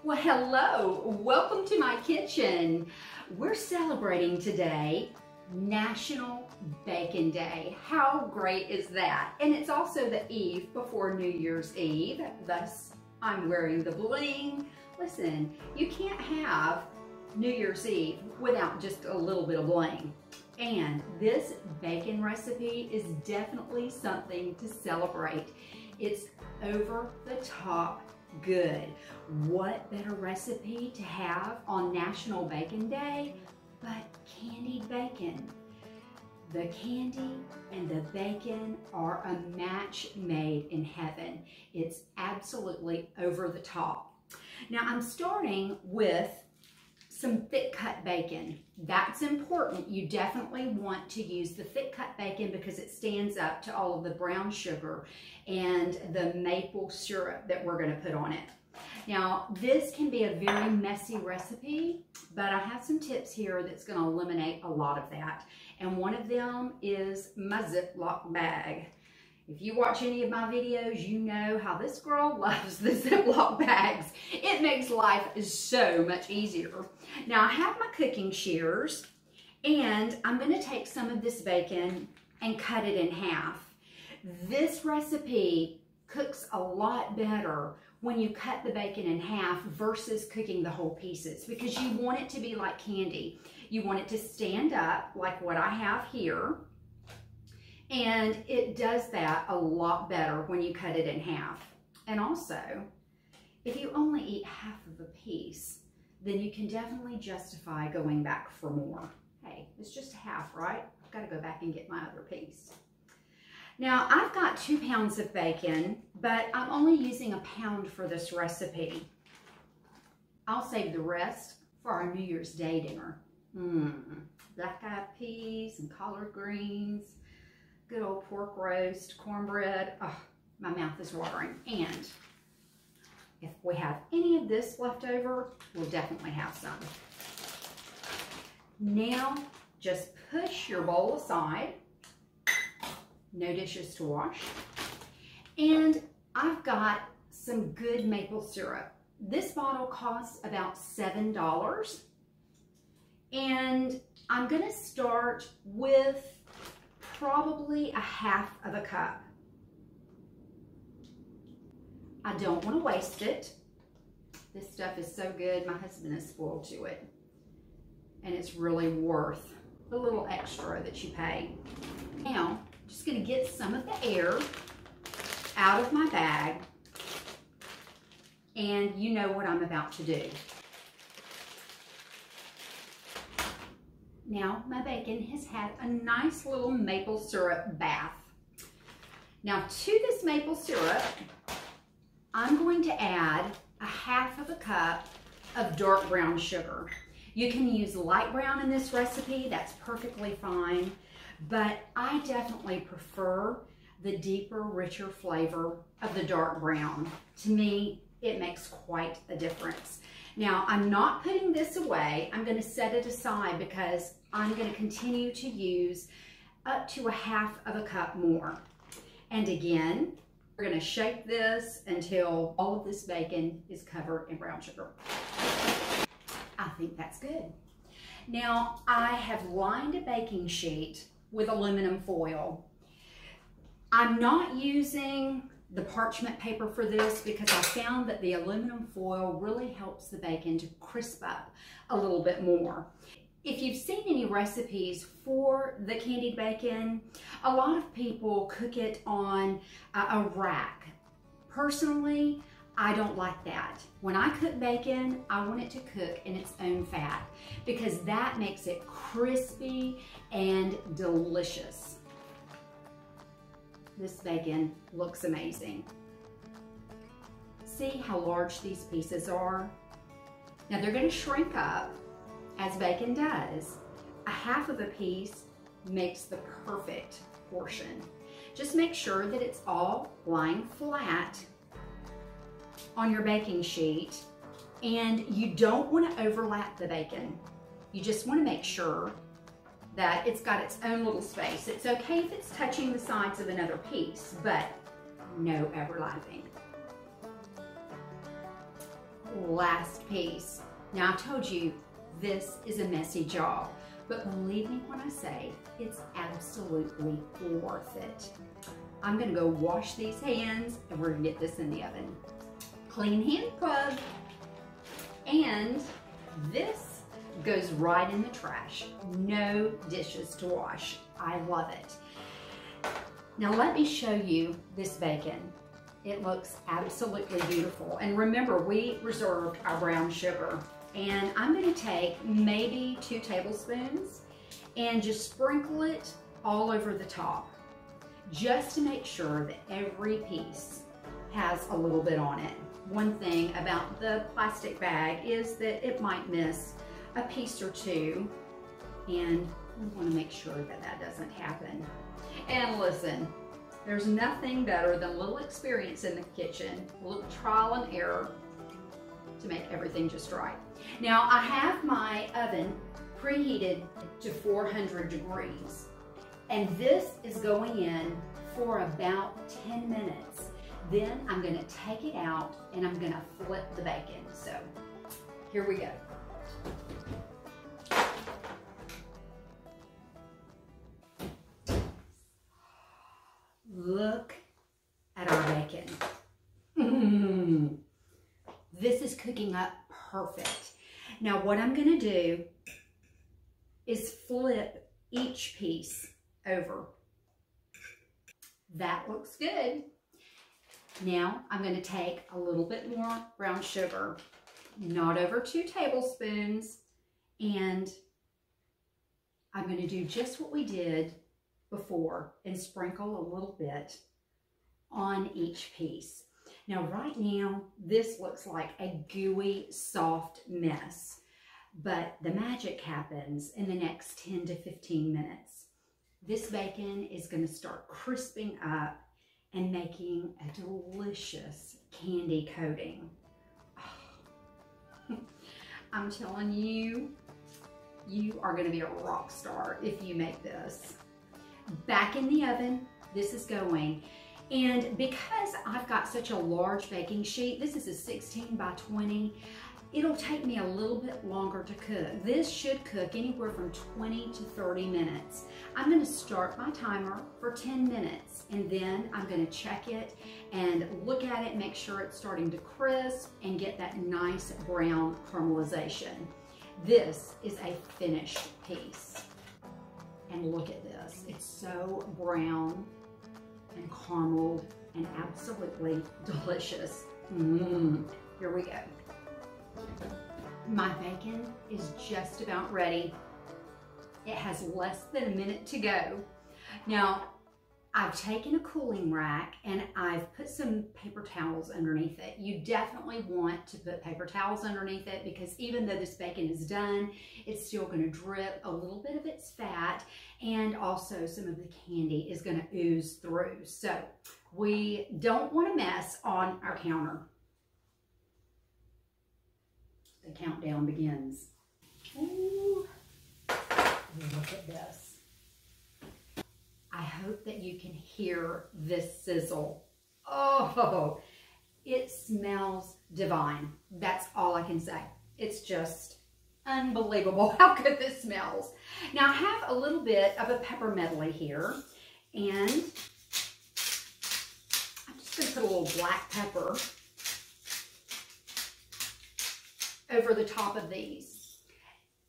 Well, hello, welcome to my kitchen. We're celebrating today National Bacon Day. How great is that? And it's also the eve before New Year's Eve, thus I'm wearing the bling. Listen, you can't have New Year's Eve without just a little bit of bling. And this bacon recipe is definitely something to celebrate. It's over the top good. What better recipe to have on National Bacon Day but candied bacon? The candy and the bacon are a match made in heaven. It's absolutely over the top. Now I'm starting with some thick cut bacon. That's important. You definitely want to use the thick cut bacon because it stands up to all of the brown sugar and the maple syrup that we're going to put on it. Now this can be a very messy recipe, but I have some tips here that's going to eliminate a lot of that. And one of them is my Ziploc bag. If you watch any of my videos, you know how this girl loves the Ziploc bags. It makes life so much easier. Now I have my cooking shears and I'm going to take some of this bacon and cut it in half. This recipe cooks a lot better when you cut the bacon in half versus cooking the whole pieces because you want it to be like candy. You want it to stand up like what I have here. And it does that a lot better when you cut it in half. And also, if you only eat half of a piece, then you can definitely justify going back for more. Hey, it's just half, right? I've got to go back and get my other piece. Now, I've got 2 pounds of bacon, but I'm only using 1 pound for this recipe. I'll save the rest for our New Year's Day dinner. Black-eyed peas and collard greens. Good old pork roast, cornbread. Oh, my mouth is watering. And if we have any of this left over, we'll definitely have some. Now, just push your bowl aside. No dishes to wash. And I've got some good maple syrup. This bottle costs about $7. And I'm gonna start with probably 1/2 cup. I don't want to waste it. This stuff is so good. My husband is spoiled to it. And it's really worth the little extra that you pay. Now, I'm just going to get some of the air out of my bag. And you know what I'm about to do. Now my bacon has had a nice little maple syrup bath. Now to this maple syrup, I'm going to add 1/2 cup of dark brown sugar. You can use light brown in this recipe, that's perfectly fine, but I definitely prefer the deeper, richer flavor of the dark brown. To me, it makes quite a difference. Now, I'm not putting this away. I'm going to set it aside because I'm going to continue to use up to 1/2 cup more. And again, we're going to shake this until all of this bacon is covered in brown sugar. I think that's good. Now, I have lined a baking sheet with aluminum foil. I'm not using the parchment paper for this because I found that the aluminum foil really helps the bacon to crisp up a little bit more. If you've seen any recipes for the candied bacon, a lot of people cook it on a rack. Personally, I don't like that. When I cook bacon, I want it to cook in its own fat because that makes it crispy and delicious. This bacon looks amazing. See how large these pieces are? Now they're going to shrink up as bacon does. 1/2 piece makes the perfect portion. Just make sure that it's all lying flat on your baking sheet and you don't want to overlap the bacon. You just want to make sure that it's got its own little space. It's okay if it's touching the sides of another piece, but no overlapping. last piece. Now I told you this is a messy job, but believe me when I say it's absolutely worth it. I'm gonna go wash these hands and we're gonna get this in the oven. Clean hand plug, and this goes right in the trash. No dishes to wash. I love it. Now let me show you this bacon. It looks absolutely beautiful. And remember, we reserved our brown sugar. And I'm gonna take maybe 2 tablespoons and just sprinkle it all over the top, just to make sure that every piece has a little bit on it. One thing about the plastic bag is that it might miss a piece or two, and we want to make sure that that doesn't happen. And listen, there's nothing better than a little experience in the kitchen, a little trial and error to make everything just right. Now I have my oven preheated to 400 degrees, and this is going in for about 10 minutes. Then I'm gonna take it out and I'm gonna flip the bacon. So here we go. Look at our bacon. This is cooking up perfect. Now what I'm gonna do is flip each piece over. That looks good. Now I'm going to take a little bit more brown sugar, not over 2 tablespoons, and I'm going to do just what we did before and sprinkle a little bit on each piece. Now right now this looks like a gooey, soft mess, but the magic happens in the next 10 to 15 minutes. This bacon is going to start crisping up and making a delicious candy coating. Oh, I'm telling you, you are gonna be a rock star if you make this. Back in the oven, this is going. And because I've got such a large baking sheet, this is a 16 by 20, it'll take me a little bit longer to cook. This should cook anywhere from 20 to 30 minutes. I'm gonna start my timer for 10 minutes, and then I'm gonna check it and look at it, make sure it's starting to crisp and get that nice brown caramelization. This is a finished piece. And look at this, it's so brown and caramel and absolutely delicious. Here we go. My bacon is just about ready. It has less than a minute to go. Now, I've taken a cooling rack and I've put some paper towels underneath it. You definitely want to put paper towels underneath it, because even though this bacon is done, it's still going to drip a little bit of its fat, and also some of the candy is going to ooze through. So we don't want to mess on our counter. The countdown begins. Ooh, look at this. I hope that you can hear this sizzle. Oh, it smells divine. That's all I can say. It's just unbelievable how good this smells. Now I have a little bit of a pepper medley here, and I'm just going to put a little black pepper over the top of these.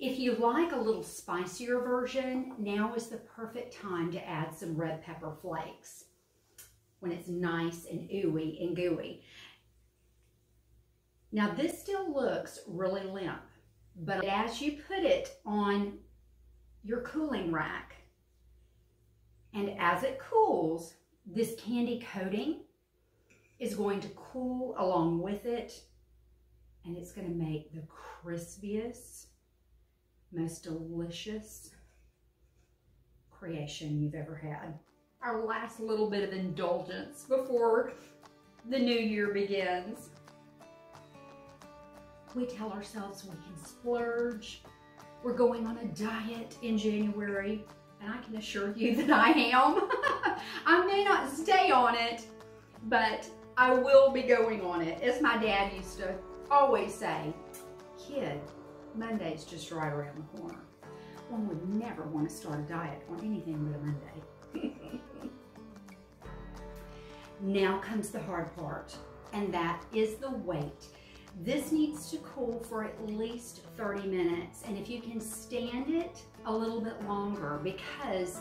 If you like a little spicier version, now is the perfect time to add some red pepper flakes when it's nice and ooey and gooey. Now this still looks really limp, but as you put it on your cooling rack and as it cools, this candy coating is going to cool along with it, and it's going to make the crispiest, most delicious creation you've ever had. Our last little bit of indulgence before the new year begins. We tell ourselves we can splurge. We're going on a diet in January, and I can assure you that I am. I may not stay on it, but I will be going on it. As my dad used to always say, kid, Monday's just right around the corner. One would never want to start a diet on anything but a Monday. Now comes the hard part, and that is the wait. This needs to cool for at least 30 minutes, and if you can stand it a little bit longer, because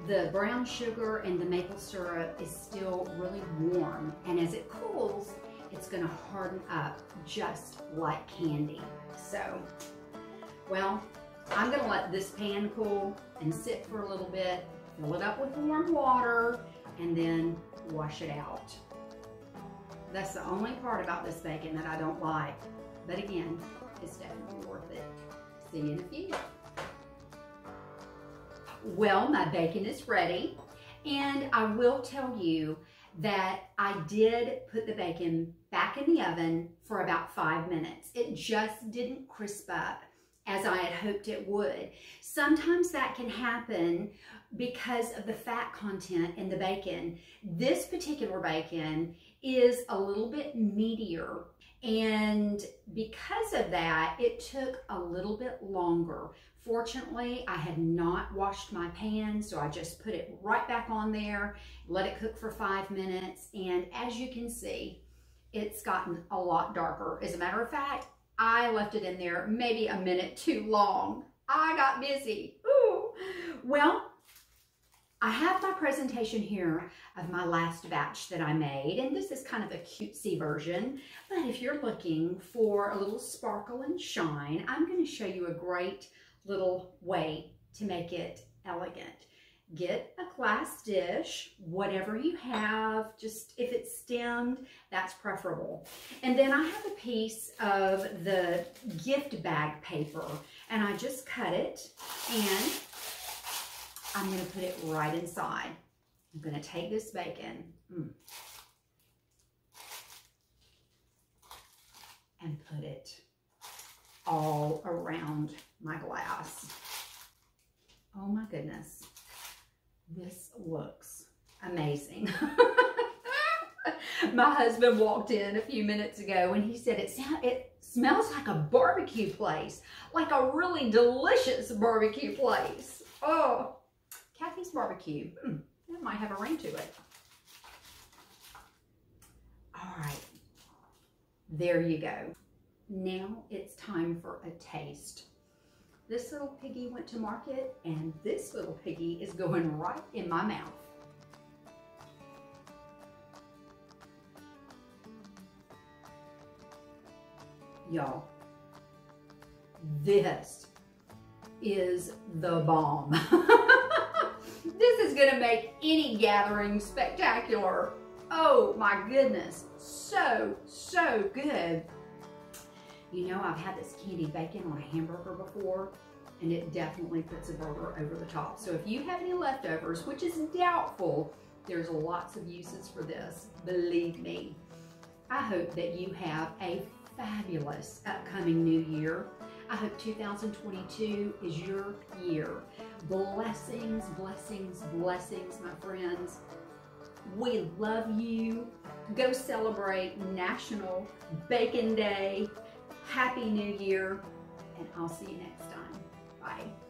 the brown sugar and the maple syrup is still really warm, and as it cools, it's gonna harden up just like candy. So, well, I'm gonna let this pan cool and sit for a little bit, fill it up with warm water, and then wash it out. That's the only part about this bacon that I don't like. But again, it's definitely worth it. See you in a few. Well, my bacon is ready. And I will tell you that I did put the bacon back in the oven for about 5 minutes. It just didn't crisp up as I had hoped it would. Sometimes that can happen because of the fat content in the bacon. This particular bacon is a little bit meatier, and because of that, it took a little bit longer. Fortunately, I had not washed my pan, so I just put it right back on there, let it cook for 5 minutes, and as you can see, it's gotten a lot darker. As a matter of fact, I left it in there maybe a minute too long. I got busy. Ooh. Well, I have my presentation here of my last batch that I made, and this is kind of a cutesy version, but if you're looking for a little sparkle and shine, I'm going to show you a great little way to make it elegant. Get a glass dish, whatever you have, just if it's stemmed, that's preferable. And then I have a piece of the gift bag paper, and I just cut it, and I'm going to put it right inside. I'm going to take this bacon and put it all around my glass. Oh my goodness. This looks amazing. My husband walked in a few minutes ago and he said it smells like a barbecue place, like a really delicious barbecue place. Oh, Kathy's barbecue. That might have a ring to it. All right, there you go. Now it's time for a taste. This little piggy went to market, and this little piggy is going right in my mouth. Y'all, this is the bomb. This is gonna make any gathering spectacular. Oh my goodness, so good. You know, I've had this candied bacon on a hamburger before, and it definitely puts a burger over the top. So if you have any leftovers, which is doubtful, there's lots of uses for this, believe me. I hope that you have a fabulous upcoming new year. I hope 2022 is your year. Blessings, blessings, blessings, my friends. We love you. Go celebrate National Bacon Day. Happy New Year, and I'll see you next time. Bye.